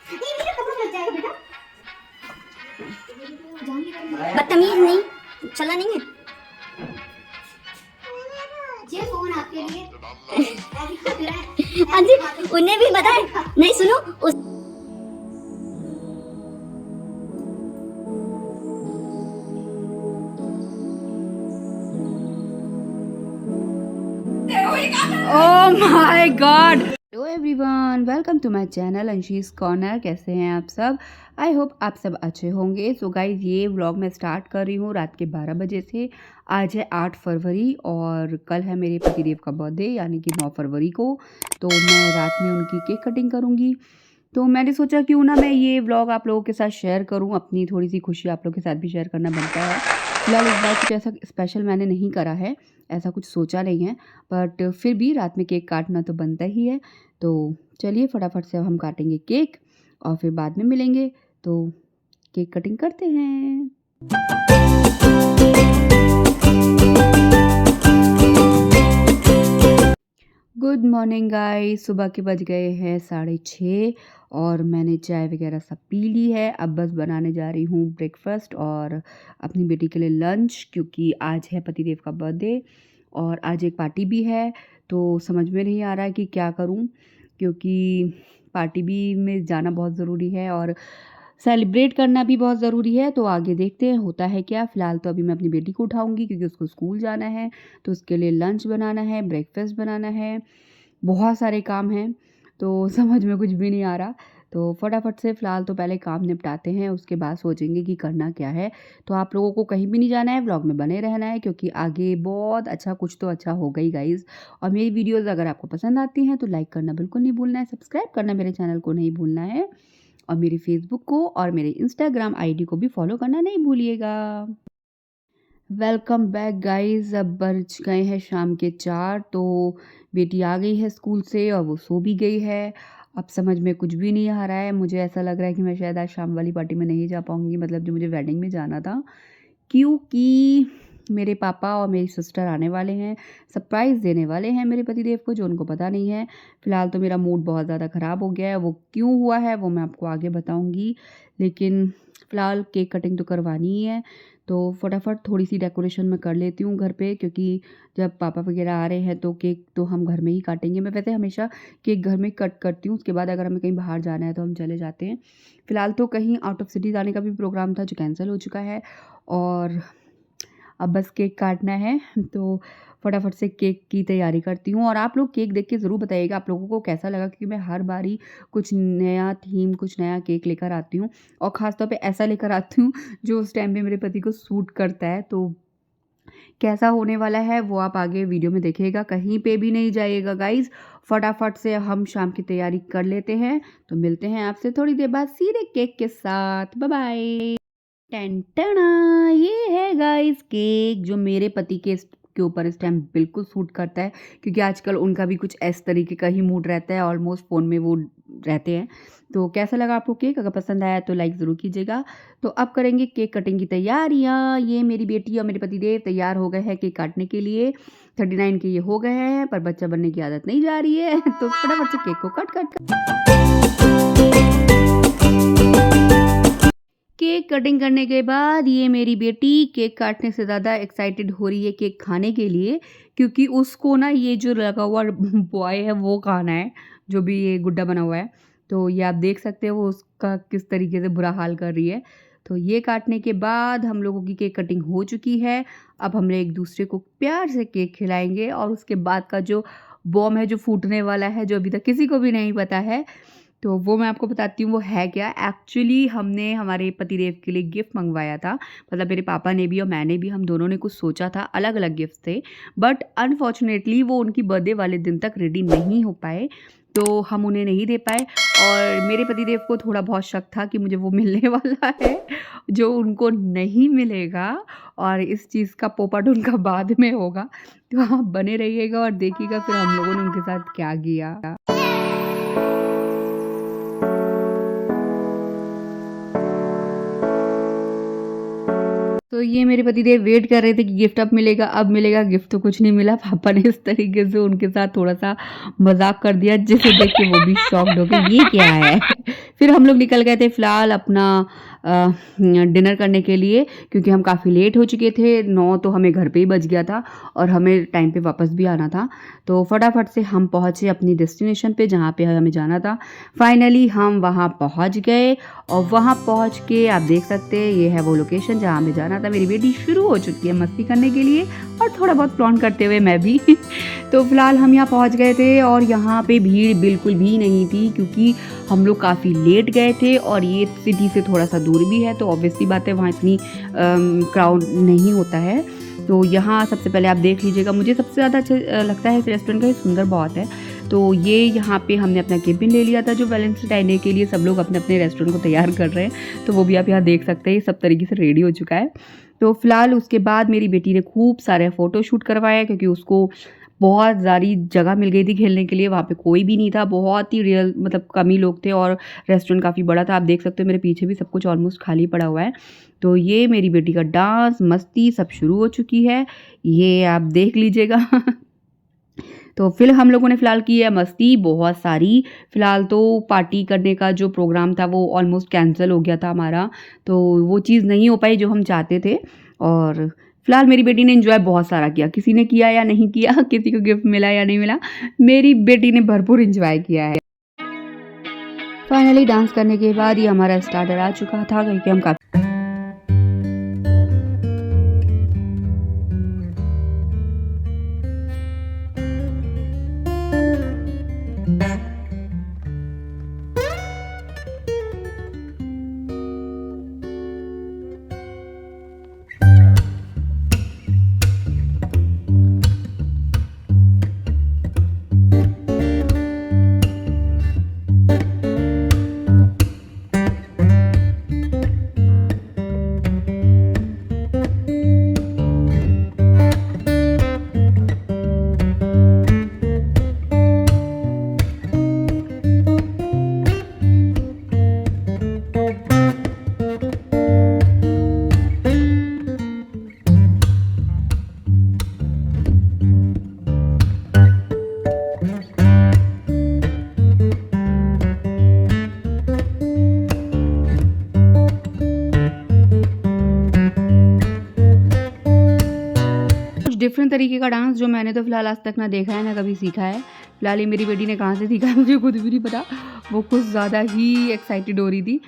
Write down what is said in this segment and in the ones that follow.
बदतमीज नहीं, चला नहीं है। ये फोन आपके लिए। हाँ जी, उन्हें भी बताए। नहीं सुनो उस Oh my God! Hello everyone, welcome to my channel Anshi's corner. कैसे हैं आप सब? आई होप आप सब अच्छे होंगे। सो गाइज, ये व्लॉग मैं स्टार्ट कर रही हूँ रात के 12 बजे से। आज है 8 फरवरी और कल है मेरे पतिदेव का बर्थडे यानी कि 9 फरवरी को। तो मैं रात में उनकी केक कटिंग करूँगी। तो मैंने सोचा क्यों ना मैं ये व्लॉग आप लोगों के साथ शेयर करूँ, अपनी थोड़ी सी खुशी आप लोगों के साथ भी शेयर करना बनता है। फिलहाल इस बार कुछ ऐसा स्पेशल मैंने नहीं करा है, ऐसा कुछ सोचा नहीं है, बट फिर भी रात में केक काटना तो बनता ही है। तो चलिए फटाफट से अब हम काटेंगे केक और फिर बाद में मिलेंगे। तो केक कटिंग करते हैं। गुड मॉर्निंग गाइस, सुबह के बज गए हैं 6:30 और मैंने चाय वगैरह सब पी ली है। अब बस बनाने जा रही हूँ ब्रेकफास्ट और अपनी बेटी के लिए लंच, क्योंकि आज है पतिदेव का बर्थडे और आज एक पार्टी भी है। तो समझ में नहीं आ रहा है कि क्या करूँ, क्योंकि पार्टी भी में जाना बहुत ज़रूरी है और सेलिब्रेट करना भी बहुत ज़रूरी है। तो आगे देखते हैं होता है क्या। फ़िलहाल तो अभी मैं अपनी बेटी को उठाऊंगी क्योंकि उसको स्कूल जाना है, तो उसके लिए लंच बनाना है, ब्रेकफास्ट बनाना है, बहुत सारे काम हैं। तो समझ में कुछ भी नहीं आ रहा। तो फटाफट से फ़िलहाल तो पहले काम निपटाते हैं, उसके बाद सोचेंगे कि करना क्या है। तो आप लोगों को कहीं भी नहीं जाना है, व्लॉग में बने रहना है, क्योंकि आगे बहुत अच्छा कुछ तो अच्छा होगा ही गाइज़। और मेरी वीडियोज़ अगर आपको पसंद आती हैं तो लाइक करना बिल्कुल नहीं भूलना है, सब्सक्राइब करना मेरे चैनल को नहीं भूलना है और मेरे फेसबुक को और मेरे इंस्टाग्राम आईडी को भी फॉलो करना नहीं भूलिएगा। Welcome back guys. अब बज गए हैं शाम के 4। तो बेटी आ गई है स्कूल से और वो सो भी गई है। अब समझ में कुछ भी नहीं आ रहा है। मुझे ऐसा लग रहा है कि मैं शायद आज शाम वाली पार्टी में नहीं जा पाऊँगी, मतलब जो मुझे वेडिंग में जाना था, क्योंकि मेरे पापा और मेरी सिस्टर आने वाले हैं, सरप्राइज़ देने वाले हैं मेरे पतिदेव को, जो उनको पता नहीं है। फ़िलहाल तो मेरा मूड बहुत ज़्यादा ख़राब हो गया है। वो क्यों हुआ है वो मैं आपको आगे बताऊँगी, लेकिन फ़िलहाल केक कटिंग तो करवानी ही है। तो फटाफट थोड़ी सी डेकोरेशन मैं कर लेती हूँ घर पे, क्योंकि जब पापा वगैरह आ रहे हैं तो केक तो हम घर में ही काटेंगे। मैं वैसे हमेशा केक घर में कट करती हूँ, उसके बाद अगर हमें कहीं बाहर जाना है तो हम चले जाते हैं। फ़िलहाल तो कहीं आउट ऑफ सिटी जाने का भी प्रोग्राम था जो कैंसिल हो चुका है और अब बस केक काटना है। तो फटाफट से केक की तैयारी करती हूँ और आप लोग केक देख के ज़रूर बताइएगा आप लोगों को कैसा लगा, क्योंकि मैं हर बारी कुछ नया थीम, कुछ नया केक लेकर आती हूँ और ख़ास तौर पे ऐसा लेकर आती हूँ जो उस टाइम पे मेरे पति को सूट करता है। तो कैसा होने वाला है वो आप आगे वीडियो में देखिएगा, कहीं पे भी नहीं जाइएगा गाइज़। फटाफट से हम शाम की तैयारी कर लेते हैं। तो मिलते हैं आपसे थोड़ी देर बाद सीधे केक के साथ। Bye bye. टेंटना, ये है गाइस केक जो मेरे पति के ऊपर इस टाइम बिल्कुल सूट करता है, क्योंकि आजकल उनका भी कुछ इस तरीके का ही मूड रहता है, ऑलमोस्ट फ़ोन में वो रहते हैं। तो कैसा लगा आपको केक? अगर पसंद आया तो लाइक ज़रूर कीजिएगा। तो अब करेंगे केक कटिंग की तैयारियाँ। ये मेरी बेटी और मेरे पतिदेव तैयार हो गए हैं केक काटने के लिए। 39 के ये हो गए हैं, पर बच्चा बनने की आदत नहीं जा रही है। तो फटाफट से केक को कट केक कटिंग करने के बाद ये मेरी बेटी केक काटने से ज़्यादा एक्साइटेड हो रही है केक खाने के लिए, क्योंकि उसको ना ये जो लगा हुआ बॉय है वो खाना है, जो भी ये गुड्डा बना हुआ है। तो ये आप देख सकते हो वो उसका किस तरीके से बुरा हाल कर रही है। तो ये काटने के बाद हम लोगों की केक कटिंग हो चुकी है। अब हम एक दूसरे को प्यार से केक खिलाएंगे और उसके बाद का जो बॉम्ब है जो फूटने वाला है, जो अभी तक किसी को भी नहीं पता है, तो वो मैं आपको बताती हूँ वो है क्या। एक्चुअली हमने हमारे पतिदेव के लिए गिफ्ट मंगवाया था, मतलब मेरे पापा ने भी और मैंने भी, हम दोनों ने कुछ सोचा था, अलग अलग गिफ्ट थे, बट अनफॉर्चुनेटली वो उनकी बर्थडे वाले दिन तक रेडी नहीं हो पाए, तो हम उन्हें नहीं दे पाए। और मेरे पतिदेव को थोड़ा बहुत शक था कि मुझे वो मिलने वाला है जो उनको नहीं मिलेगा, और इस चीज़ का पोपट उनका बाद में होगा। तो आप बने रहिएगा और देखिएगा फिर हम लोगों ने उनके साथ क्या किया। तो ये मेरे पतिदेव वेट कर रहे थे कि गिफ्ट अब मिलेगा अब मिलेगा, गिफ्ट तो कुछ नहीं मिला। पापा ने इस तरीके से उनके साथ थोड़ा सा मजाक कर दिया, जिसे देख के वो भी शॉक्ड हो गए, ये क्या है। फिर हम लोग निकल गए थे फ़िलहाल अपना डिनर करने के लिए, क्योंकि हम काफ़ी लेट हो चुके थे, 9 तो हमें घर पे ही बज गया था और हमें टाइम पे वापस भी आना था। तो फटाफट से हम पहुँचे अपनी डेस्टिनेशन पे जहाँ पे हमें जाना था। फाइनली हम वहाँ पहुँच गए और वहाँ पहुँच के आप देख सकते हैं ये है वो लोकेशन जहाँ हमें जाना था। मेरी बेटी शुरू हो चुकी है मस्ती करने के लिए और थोड़ा बहुत फ्लॉन्ट करते हुए मैं भी। तो फ़िलहाल हम यहाँ पहुँच गए थे और यहाँ पे भीड़ बिल्कुल भी नहीं थी, क्योंकि हम लोग काफ़ी लेट गए थे और ये सिटी से थोड़ा-सा दूर भी है, तो ऑब्वियसली बात है वहाँ इतनी क्राउड नहीं होता है। तो यहाँ सबसे पहले आप देख लीजिएगा, मुझे सबसे ज़्यादा अच्छा लगता है इस रेस्टोरेंट का, ये सुंदर बहुत है। तो ये यहाँ पे हमने अपना केबिन ले लिया था, जो वैलेंटाइन डे के लिए सब लोग अपने-अपने रेस्टोरेंट को तैयार कर रहे हैं। तो वो भी आप यहाँ देख सकते हैं, सब तरीके से रेडी हो चुका है। तो फ़िलहाल उसके बाद मेरी बेटी ने खूब सारे फ़ोटो शूट करवाए, क्योंकि उसको बहुत सारी जगह मिल गई थी खेलने के लिए, वहाँ पे कोई भी नहीं था, बहुत ही रियल मतलब कम ही लोग थे और रेस्टोरेंट काफ़ी बड़ा था। आप देख सकते हो मेरे पीछे भी सब कुछ ऑलमोस्ट खाली पड़ा हुआ है। तो ये मेरी बेटी का डांस, मस्ती सब शुरू हो चुकी है, ये आप देख लीजिएगा। तो फिर हम लोगों ने फ़िलहाल की है मस्ती बहुत सारी। फ़िलहाल तो पार्टी करने का जो प्रोग्राम था वो ऑलमोस्ट कैंसल हो गया था हमारा, तो वो चीज़ नहीं हो पाई जो हम चाहते थे। और फ़िलहाल मेरी बेटी ने एन्जॉय बहुत सारा किया, किसी ने किया या नहीं किया, किसी को गिफ्ट मिला या नहीं मिला, मेरी बेटी ने भरपूर एन्जॉय किया है। फाइनली डांस करने के बाद ये हमारा स्टार्टर आ चुका था, क्योंकि हम काफ़ी डिफरेंट तरीके का डांस जो मैंने तो फ़िलहाल आज तक ना देखा है ना कभी सीखा है। फ़िलहाल ये मेरी बेटी ने कहाँ से सीखा है मुझे खुद भी नहीं पता। वो कुछ ज़्यादा ही एक्साइटेड हो रही थी।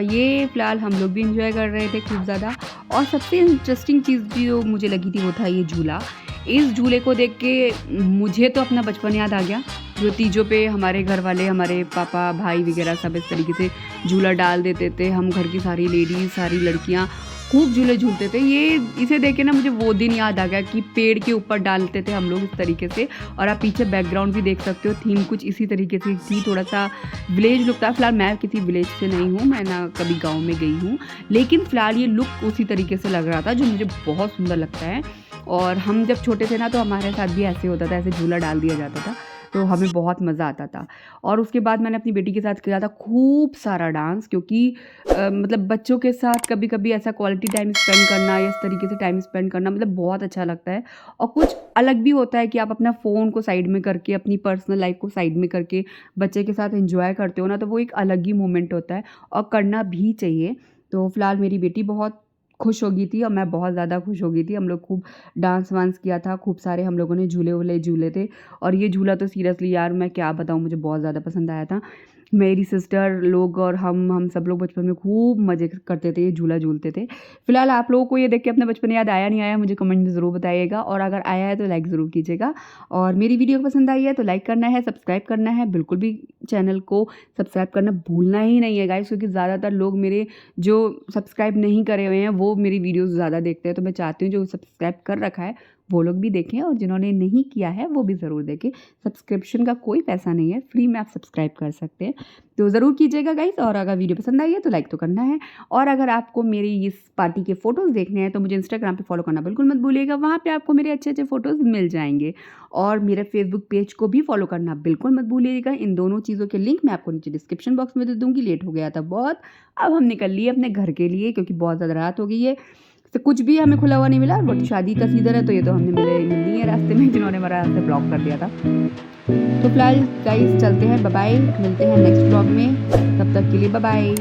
ये फ़िलहाल हम लोग भी एंजॉय कर रहे थे खूब ज़्यादा। और सबसे इंटरेस्टिंग चीज़ जो मुझे लगी थी वो था ये झूला। इस झूले को देख के मुझे तो अपना बचपन याद आ गया, जो तीजों पे हमारे घर वाले, हमारे पापा, भाई वगैरह सब इस तरीके से झूला डाल देते थे। हम घर की सारी लेडीज़, सारी लड़कियाँ खूब झूले झूलते थे। ये इसे देख के ना मुझे वो दिन याद आ गया कि पेड़ के ऊपर डालते थे हम लोग इस तरीके से। और आप पीछे बैकग्राउंड भी देख सकते हो, थीम कुछ इसी तरीके से थी, थोड़ा-सा विलेज लुक था। फ़िलहाल मैं किसी विलेज से नहीं हूँ, मैं ना कभी गाँव में गई हूँ, लेकिन फ़िलहाल ये लुक उसी तरीके से लग रहा था, जो मुझे बहुत सुंदर लगता है। और हम जब छोटे थे ना तो हमारे साथ भी ऐसे होता था, ऐसे झूला डाल दिया जाता था, तो हमें बहुत मज़ा आता था। और उसके बाद मैंने अपनी बेटी के साथ किया था खूब सारा डांस, क्योंकि मतलब बच्चों के साथ कभी-कभी ऐसा क्वालिटी टाइम स्पेंड करना या इस तरीके से टाइम स्पेंड करना मतलब बहुत अच्छा लगता है। और कुछ अलग भी होता है कि आप अपना फ़ोन को साइड में करके, अपनी पर्सनल लाइफ़ को साइड में करके बच्चे के साथ एन्जॉय करते हो ना, तो वो एक अलग ही मोमेंट होता है और करना भी चाहिए। तो फ़िलहाल मेरी बेटी बहुत खुश हो गई थी और मैं बहुत ज़्यादा खुश हो गई थी। हम लोग खूब डांस-वांस किया था, खूब सारे हम लोगों ने झूले-वूले झूले थे। और ये झूला तो सीरियसली यार मैं क्या बताऊँ, मुझे बहुत ज़्यादा पसंद आया था। मेरी सिस्टर लोग और हम सब लोग बचपन में खूब मज़े करते थे, ये झूला झूलते थे। फ़िलहाल आप लोगों को ये देख के अपना बचपन याद आया नहीं आया, मुझे कमेंट में ज़रूर बताइएगा, और अगर आया है तो लाइक ज़रूर कीजिएगा। और मेरी वीडियो पसंद आई है तो लाइक करना है, सब्सक्राइब करना है, बिल्कुल भी चैनल को सब्सक्राइब करना भूलना ही नहीं है गाइस, क्योंकि ज़्यादातर लोग मेरे जो सब्सक्राइब नहीं करे हुए हैं वो मेरी वीडियोज़ ज़्यादा देखते हैं। तो मैं चाहती हूँ जो सब्सक्राइब कर रखा है वो लोग भी देखें, और जिन्होंने नहीं किया है वो भी ज़रूर देखें। सब्सक्रिप्शन का कोई पैसा नहीं है, फ्री में आप सब्सक्राइब कर सकते हैं, तो ज़रूर कीजिएगा गाइस। और अगर वीडियो पसंद आई है तो लाइक तो करना है। और अगर आपको मेरी इस पार्टी के फ़ोटोज़ देखने हैं तो मुझे इंस्टाग्राम पे फॉलो करना बिल्कुल मत भूलिएगा, वहाँ पे आपको मेरे अच्छे-अच्छे फ़ोटोज़ मिल जाएँगे। और मेरे फेसबुक पेज को भी फॉलो करना बिल्कुल मत भूलिएगा। इन दोनों चीज़ों के लिंक मैं आपको नीचे डिस्क्रिप्शन बॉक्स में दे दूँगी। लेट हो गया था बहुत, अब हम निकल लिए अपने घर के लिए, क्योंकि बहुत ज़्यादा रात हो गई है। तो कुछ भी हमें खुला हुआ नहीं मिला, बट शादी का सीज़न है तो ये तो हमने मिल ली है रास्ते में, जिन्होंने हमारा रास्ता ब्लॉक कर दिया था। तो फिलहाल गाइस चलते हैं, बाय बाय, मिलते हैं नेक्स्ट व्लॉग में, तब तक के लिए बाय बाय।